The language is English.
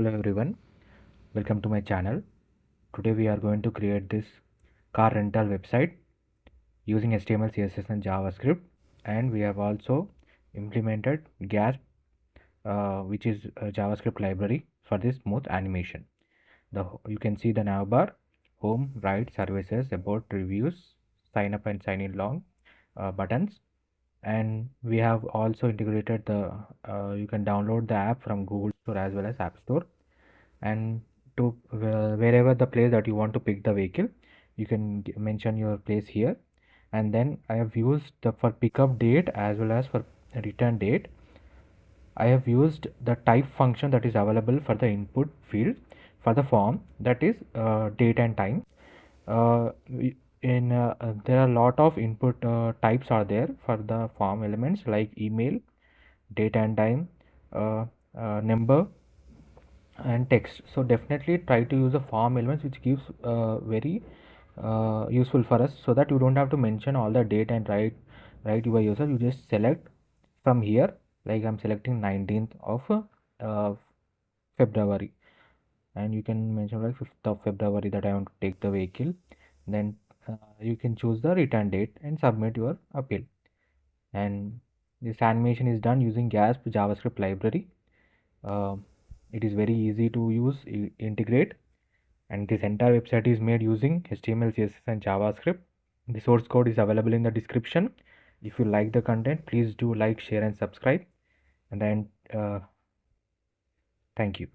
Hello everyone, welcome to my channel. Today we are going to create this car rental website using HTML, CSS and JavaScript, and we have also implemented Gasp, which is a JavaScript library for this smooth animation. You can see the navbar, home, right, services, about, reviews, sign up and sign in long buttons, and we have also integrated the you can download the app from Google Store as well as App Store, and to wherever the place that you want to pick the vehicle, you can mention your place here. And then I have used the for pickup date as well as for return date, I have used the type function that is available for the input field for the form, that is date and time. There are a lot of input types are there for the form elements, like email, date and time, number and text. So definitely try to use the form elements, which gives very useful for us, so that you don't have to mention all the date and write your user. You just select from here, like I'm selecting 19th of February, and you can mention like 5th of February that I want to take the vehicle. Then you can choose the return date and submit your appeal. And this animation is done using Gasp JavaScript library. It is very easy to use, integrate, and this entire website is made using HTML, CSS and JavaScript. The source code is available in the description. If you like the content, please do like, share and subscribe. And then thank you.